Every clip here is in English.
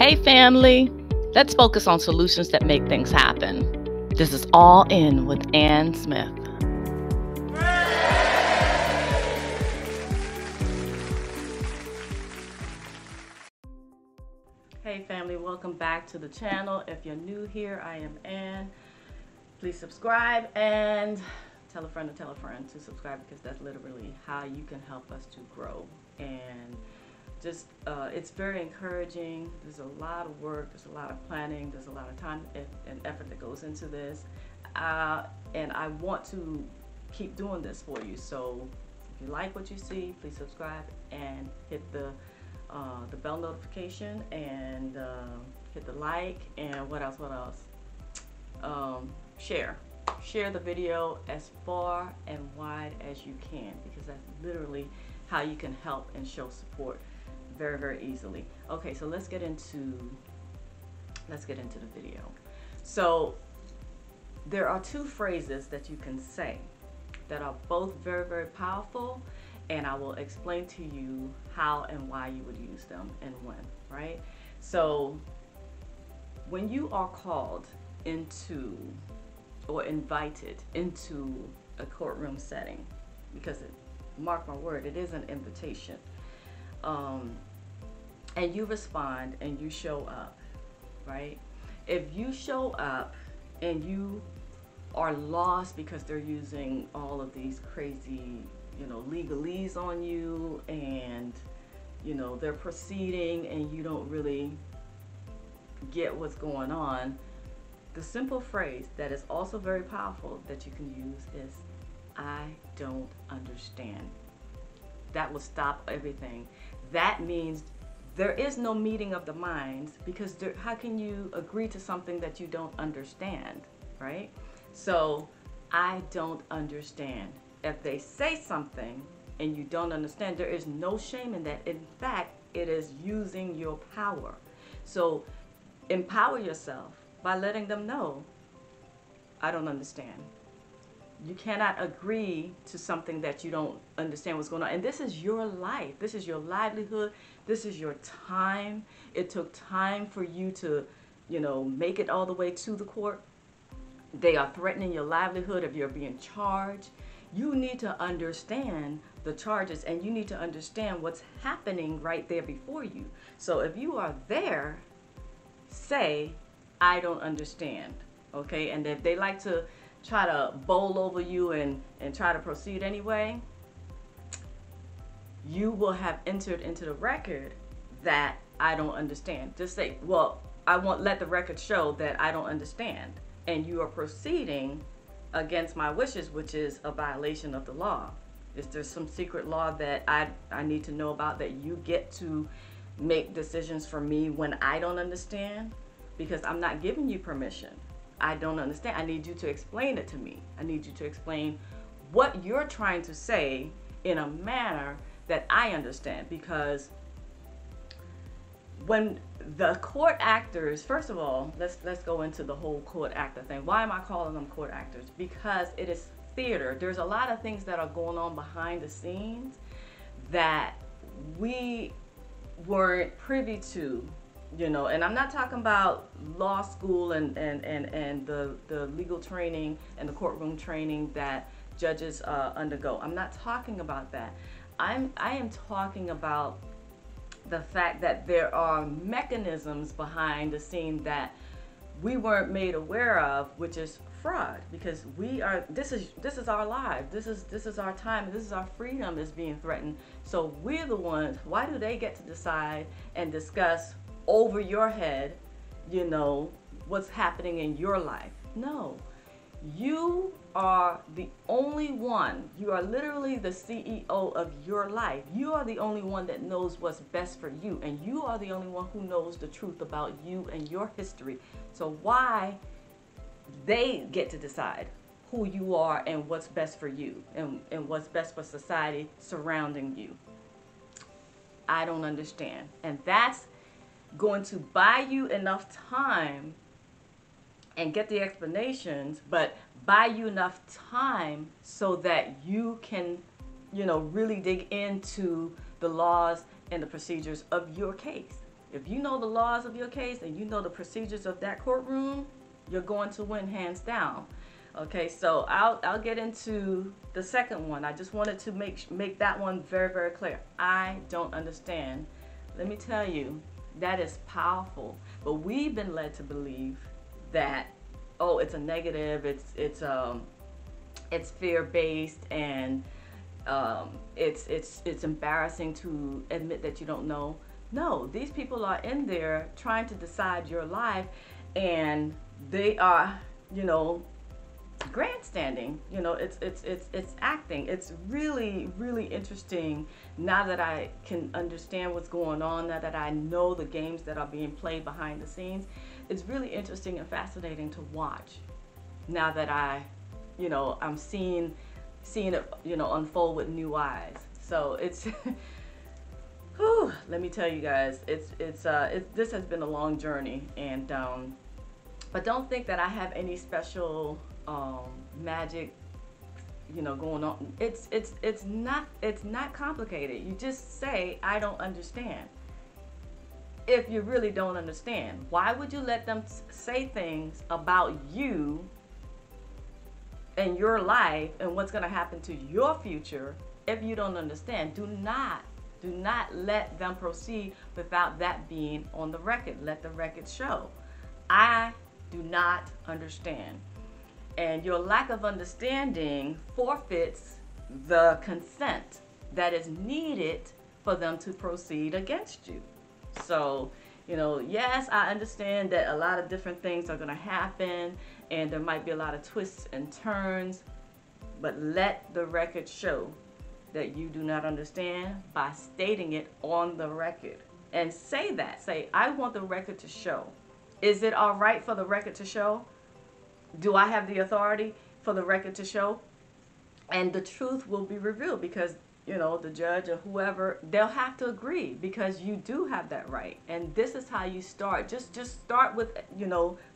Hey family, let's focus on solutions that make things happen. This is All In with Ann Smith. Hey family, welcome back to the channel. If you're new here, I am Ann. Please subscribe and tell a friend to subscribe, because that's literally how you can help us to grow. And just it's very encouraging. There's a lot of work, there's a lot of planning, there's a lot of time and effort that goes into this, and I want to keep doing this for you. So if you like what you see, please subscribe and hit the bell notification, and hit the like, and what else, share the video as far and wide as you can, because that's literally how you can help and show support very, very easily. Okay, so let's get into the video. So there are two phrases that you can say that are both very, very powerful, and I will explain to you how and why you would use them and when, right? So when you are called into or invited into a courtroom setting, because mark my word, it is an invitation, and you respond and you show up, right? If you show up and you are lost because they're using all of these crazy, legalese on you, and they're proceeding and you don't really get what's going on, the simple phrase that is also very powerful that you can use is, I don't understand. That will stop everything. That means there is no meeting of the minds, because how can you agree to something that you don't understand, right? So I don't understand. If they say something and you don't understand, there is no shame in that. In fact, it is using your power. So empower yourself by letting them know, I don't understand. You cannot agree to something that you don't understand what's going on. And this is your life. This is your livelihood. This is your time. It took time for you to, make it all the way to the court. They are threatening your livelihood if you're being charged. You need to understand the charges, and you need to understand what's happening right there before you. So if you are there, say, I don't understand, okay? And if they like to try to bowl over you and try to proceed anyway, you will have entered into the record that I don't understand. Just say, well, I won't let the record show that I don't understand, and you are proceeding against my wishes, which is a violation of the law. Is there some secret law that I need to know about, that you get to make decisions for me when I don't understand? Because I'm not giving you permission. I don't understand. I need you to explain it to me. I need you to explain what you're trying to say in a manner that I understand. Because when the court actors, first of all, let's go into the whole court actor thing. Why am I calling them court actors? Because it is theater. There's a lot of things that are going on behind the scenes that we weren't privy to. And I'm not talking about law school and the legal training and the courtroom training that judges undergo. I'm not talking about that. I am talking about the fact that there are mechanisms behind the scene that we weren't made aware of, which is fraud. Because this is our lives, this is our time, this is our freedom is being threatened. So we're the ones. Why do they get to decide and discuss over your head, what's happening in your life? No, you are the only one. You are literally the CEO of your life. You are the only one that knows what's best for you, and you are the only one who knows the truth about you and your history. So why they get to decide who you are and what's best for you and what's best for society surrounding you? I don't understand. And that's going to buy you enough time and get the explanations, but buy you enough time so that you can, really dig into the laws and the procedures of your case. If you know the laws of your case and you know the procedures of that courtroom, you're going to win hands down. Okay, so I'll get into the second one. I just wanted to make that one very, very clear. I don't understand. Let me tell you, that is powerful. But we've been led to believe that, oh, it's a negative, it's fear-based, and it's embarrassing to admit that you don't know. No, these people are in there trying to decide your life, and they are, grandstanding. It's acting. It's really, really interesting now that I can understand what's going on, now that I know the games that are being played behind the scenes. It's really interesting and fascinating to watch now that I'm seeing it, unfold with new eyes. So it's whew, let me tell you guys, this has been a long journey, and but don't think that I have any special magic, going on. It's not complicated. You just say, I don't understand. If you really don't understand, why would you let them say things about you and your life and what's going to happen to your future if you don't understand? Do not let them proceed without that being on the record. Let the record show, I do not understand. And your lack of understanding forfeits the consent that is needed for them to proceed against you. So, yes, I understand that a lot of different things are going to happen, and there might be a lot of twists and turns, but let the record show that you do not understand by stating it on the record. And say that. Say, I want the record to show. Is it all right for the record to show? Do I have the authority for the record to show? And the truth will be revealed, because the judge or whoever, they'll have to agree, because you do have that right. And this is how you start. Just start with,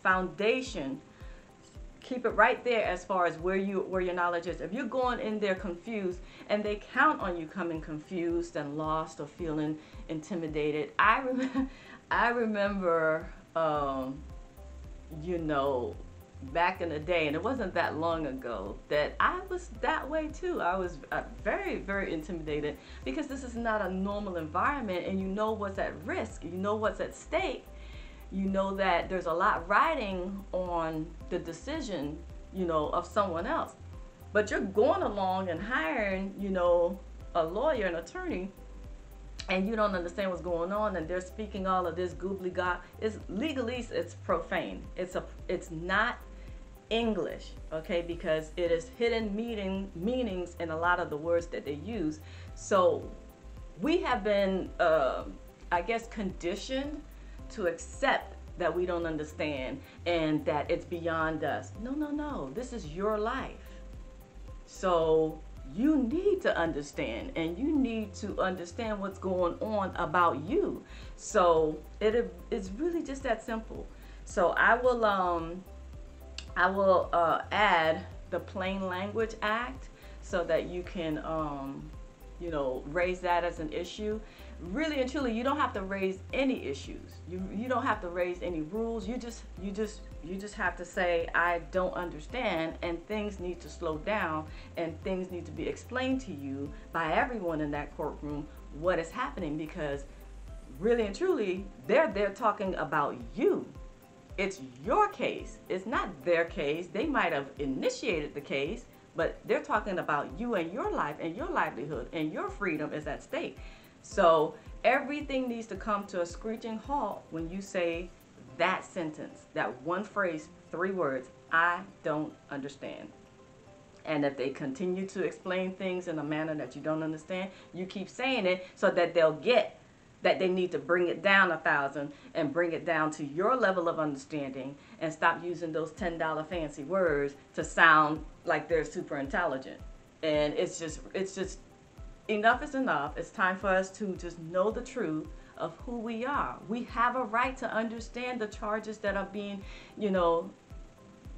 foundation. Keep it right there as far as where your knowledge is. If you're going in there confused, and they count on you coming confused and lost or feeling intimidated. I remember, back in the day, and it wasn't that long ago, that I was that way too. I was very, very intimidated, because this is not a normal environment, and you know what's at risk, you know what's at stake, you know that there's a lot riding on the decision, of someone else. But you're going along and hiring, a lawyer, an attorney, and you don't understand what's going on, and they're speaking all of this gobbledygook. It's legalese, it's profane. It's not English, okay, because it is hidden meanings in a lot of the words that they use. So we have been, I guess, conditioned to accept that we don't understand and that it's beyond us. No, this is your life. So you need to understand, and you need to understand what's going on about you. So it's really just that simple. So I will add the Plain Language Act so that you can raise that as an issue. Really and truly, you don't have to raise any issues. You don't have to raise any rules. You just have to say, I don't understand, and things need to slow down, and things need to be explained to you by everyone in that courtroom what is happening, because really and truly, they're talking about you. It's your case. It's not their case. They might have initiated the case, but they're talking about you and your life and your livelihood, and your freedom is at stake. So everything needs to come to a screeching halt when you say that sentence, that one phrase, 3 words, I don't understand. And if they continue to explain things in a manner that you don't understand, you keep saying it so that they'll get that they need to bring it down 1,000 and bring it down to your level of understanding, and stop using those $10 fancy words to sound like they're super intelligent. And it's just enough is enough. It's time for us to just know the truth of who we are. We have a right to understand the charges that are being,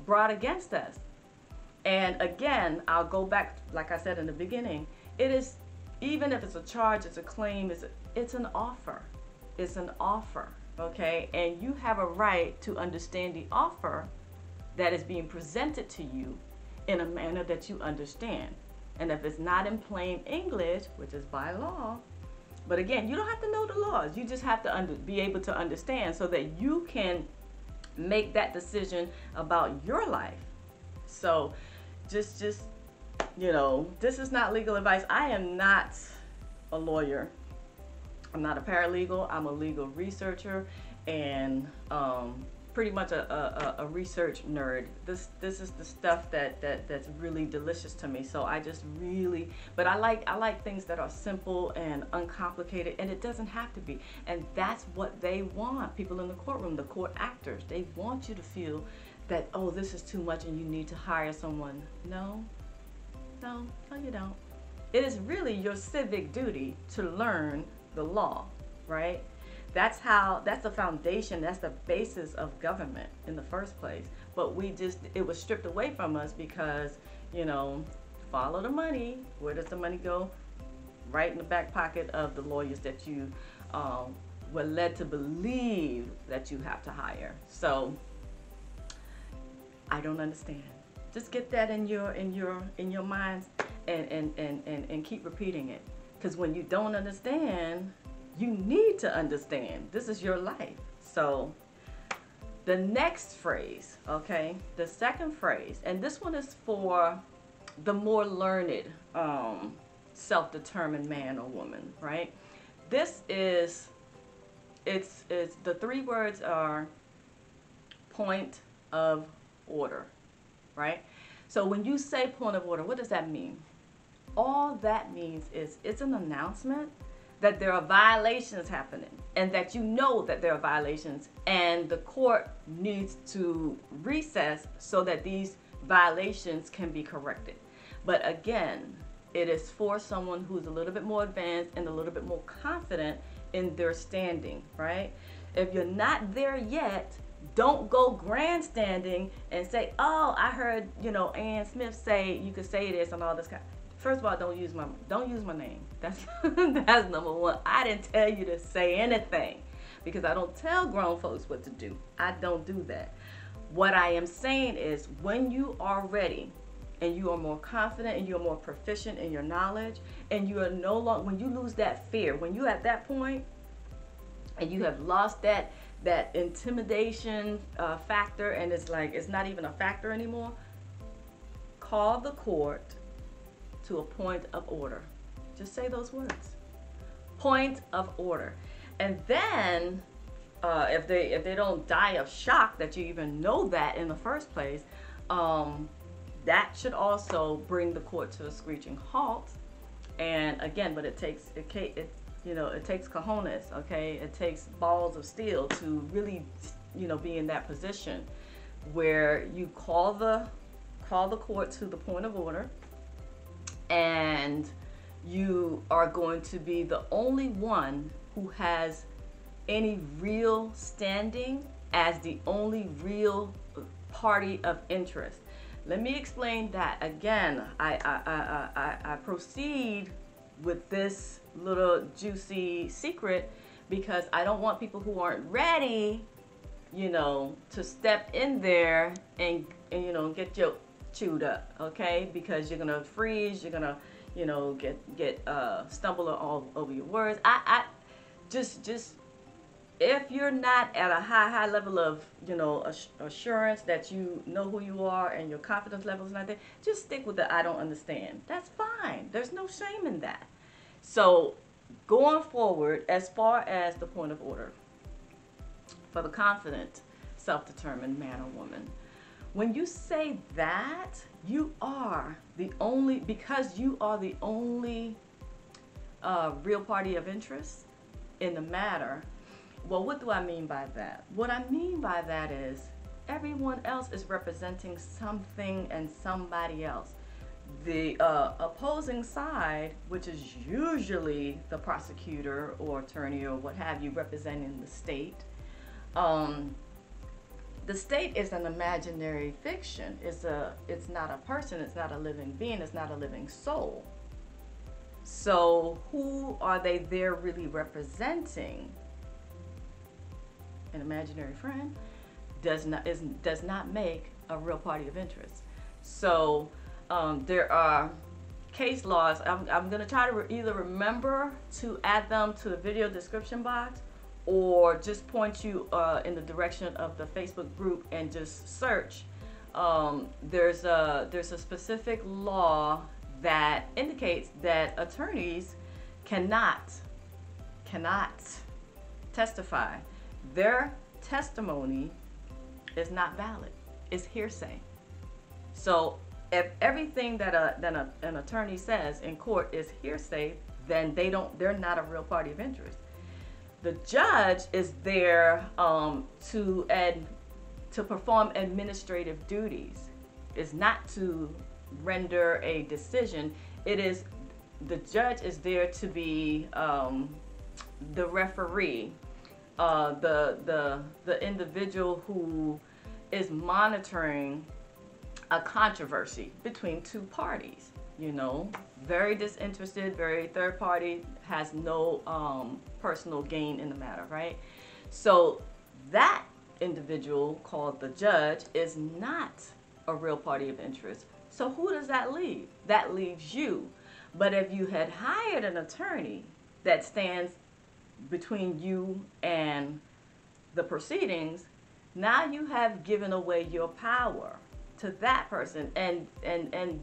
brought against us. And again, I'll go back, like I said in the beginning, it is, even if it's a charge, it's a claim, it's an offer. It's an offer, okay? And you have a right to understand the offer that is being presented to you in a manner that you understand. And if it's not in plain English, which is by law, but again, you don't have to know the laws. You just have to be able to understand so that you can make that decision about your life. So just you know, this is not legal advice. I am not a lawyer. I'm not a paralegal. I'm a legal researcher and pretty much a research nerd. This is the stuff that's really delicious to me. So I just really, but I like things that are simple and uncomplicated, and it doesn't have to be. And that's what they want. People in the courtroom, the court actors, they want you to feel that, oh, this is too much and you need to hire someone. No, you don't. It is really your civic duty to learn the law, right? That's the foundation, that's the basis of government in the first place. But it was stripped away from us because, you know, follow the money. Where does the money go? Right in the back pocket of the lawyers that you were led to believe that you have to hire. So I don't understand. Just get that in your minds and keep repeating it. Because when you don't understand, you need to understand. This is your life. So the next phrase, okay, the second phrase, and this one is for the more learned, self-determined man or woman, right? This is, it's the three words are point of order, right? So when you say point of order, what does that mean? All that means is it's an announcement that there are violations happening and that you know that there are violations, and the court needs to recess so that these violations can be corrected. But again, it is for someone who's a little bit more advanced and a little bit more confident in their standing, right? If you're not there yet, don't go grandstanding and say, oh, I heard, you know, Ann Smith say you could say this and all this kind. First of all, don't use my name. That's that's number one. I didn't tell you to say anything because I don't tell grown folks what to do. I don't do that. What I am saying is when you are ready and you are more confident and you're more proficient in your knowledge and you are no longer, when you lose that fear, when you're at that point and you have lost that intimidation factor and it's like it's not even a factor anymore, call the court to a point of order. Just say those words. Point of order. And then if they don't die of shock that you even know that in the first place, that should also bring the court to a screeching halt. And again, but it takes cojones, okay? It takes balls of steel to really, you know, be in that position where you call the court to the point of order, and you are going to be the only one who has any real standing as the only real party of interest. Let me explain that again. I proceed with this little juicy secret because I don't want people who aren't ready, you know, to step in there and you know, get your chewed up, okay? Because you're gonna freeze, you're gonna, you know, get stumble all over your words. I just if you're not at a high level of, you know, assurance that you know who you are and your confidence level is not there, just stick with the I don't understand. That's fine. There's no shame in that. So going forward, as far as the point of order for the confident, self-determined man or woman, when you say that, you are the only, because you are the only real party of interest in the matter. Well, what do I mean by that? What I mean by that is everyone else is representing something and somebody else. The opposing side, which is usually the prosecutor or attorney or what have you, representing the state. The state is an imaginary fiction. It's not a person. It's not a living being. It's not a living soul. So who are they there really representing? an imaginary friend, does not make a real party of interest. So there are case laws. I'm going to try to either remember to add them to the video description box, or just point you in the direction of the Facebook group and just search. There's a specific law that indicates that attorneys cannot testify. Their testimony is not valid. It's hearsay. So if everything that an attorney says in court is hearsay, then they're not a real party of interest. The judge is there to perform administrative duties. It's not to render a decision. The judge is there to be the referee, the individual who is monitoring a controversy between two parties. You know, very disinterested, very third party, has no personal gain in the matter, right? So that individual, called the judge, is not a real party of interest. So who does that leave? That leaves you. But if you had hired an attorney that stands between you and the proceedings, now you have given away your power to that person, and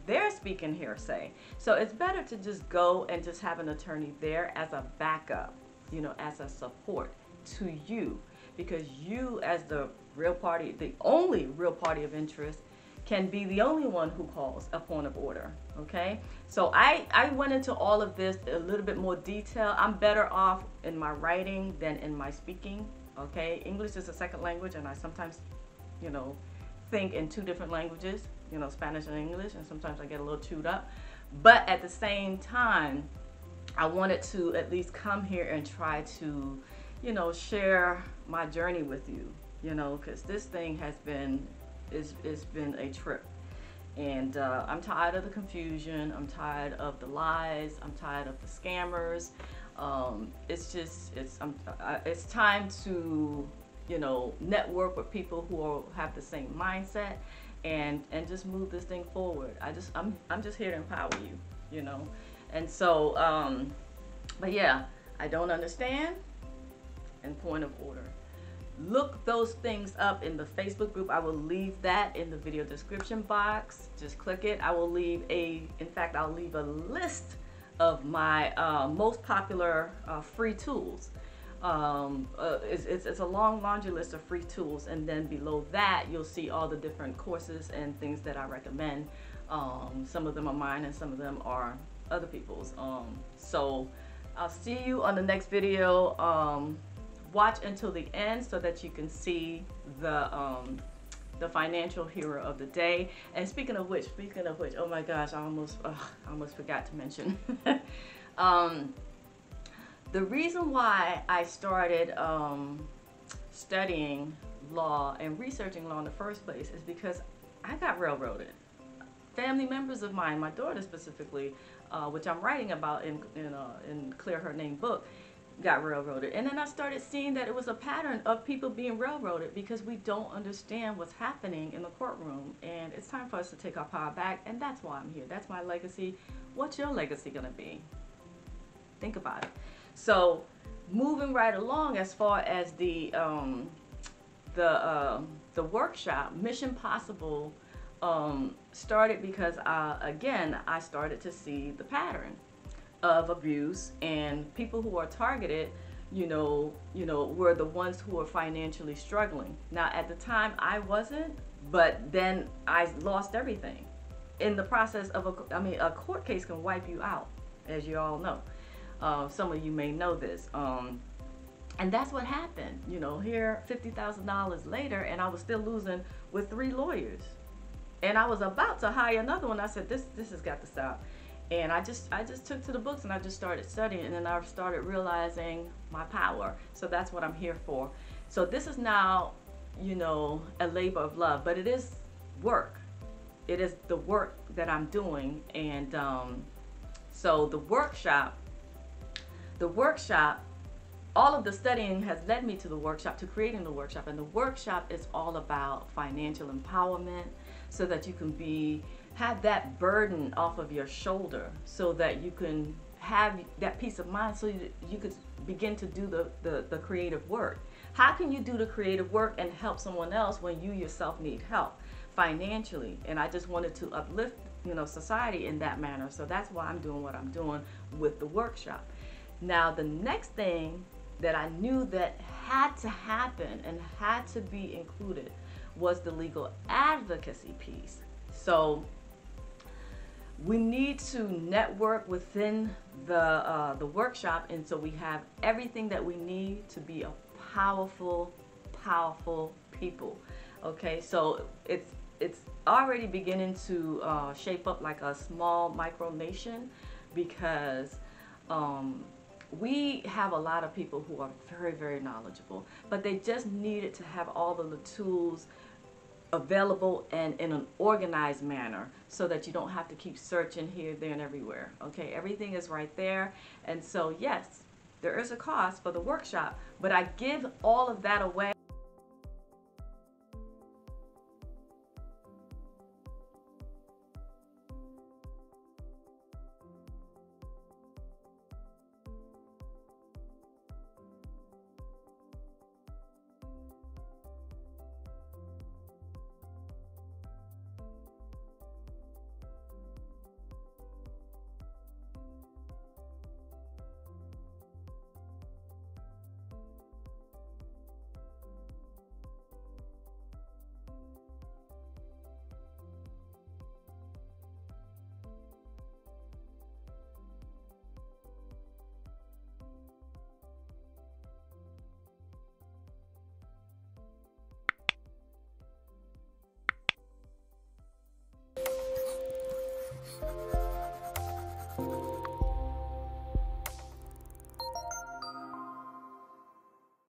they're speaking hearsay. So it's better to just go and just have an attorney there as a backup, you know, as a support to you, because you, as the real party, the only real party of interest, can be the only one who calls a point of order. Okay, so I went into all of this a little bit more detail. I'm better off in my writing than in my speaking. Okay, English is a second language, and I sometimes, you know, think in two different languages, you know, Spanish and English, and sometimes I get a little chewed up. But at the same time, I wanted to at least come here and try to, you know, share my journey with you, you know, because this thing has been, it's been a trip. And I'm tired of the confusion. I'm tired of the lies. I'm tired of the scammers. It's time to, you know, network with people who have the same mindset, and just move this thing forward. I'm just here to empower you, you know. And so but yeah, I don't understand, and point of order. Look those things up in the Facebook group. I will leave that in the video description box. Just click it. I will leave I'll leave a list of my most popular free tools. It's a long laundry list of free tools, and then below that you'll see all the different courses and things that I recommend. Some of them are mine and some of them are other people's. So I'll see you on the next video. Watch until the end so that you can see the financial hero of the day. And speaking of which, oh my gosh, I almost forgot to mention. The reason why I started studying law and researching law in the first place is because I got railroaded. Family members of mine, my daughter specifically, which I'm writing about in Clear Her Name book, got railroaded. And then I started seeing that it was a pattern of people being railroaded because we don't understand what's happening in the courtroom. And it's time for us to take our power back, and that's why I'm here. That's my legacy. What's your legacy gonna be? Think about it. So moving right along, as far as the workshop, Mission Possible started because again, I started to see the pattern of abuse, and people who are targeted, you know, were the ones who were financially struggling. Now at the time I wasn't, but then I lost everything in the process of a court case can wipe you out, as you all know. Some of you may know this, and that's what happened. You know, here $50,000 later, and I was still losing with 3 lawyers, and I was about to hire another one. I said, this has got to stop. And I just took to the books and I just started studying, and then I started realizing my power. So that's what I'm here for. So this is now, you know, a labor of love, but it is work. It is the work that I'm doing. And so the workshop all of the studying has led me to the workshop, to creating the workshop. And the workshop is all about financial empowerment, so that you can have that burden off of your shoulder, so that you can have that peace of mind, so you could begin to do the creative work. How can you do the creative work and help someone else when you yourself need help financially? And I just wanted to uplift, society in that manner. So that's why I'm doing what I'm doing with the workshop. Now, the next thing that I knew that had to happen and had to be included was the legal advocacy piece. So we need to network within the workshop, and so we have everything that we need to be a powerful people. Okay, so it's already beginning to shape up like a small micronation, because we have a lot of people who are very knowledgeable, but they just needed to have all of the tools available and in an organized manner, so that you don't have to keep searching here, there, and everywhere. Okay, everything is right there. And so yes, there is a cost for the workshop, but I give all of that away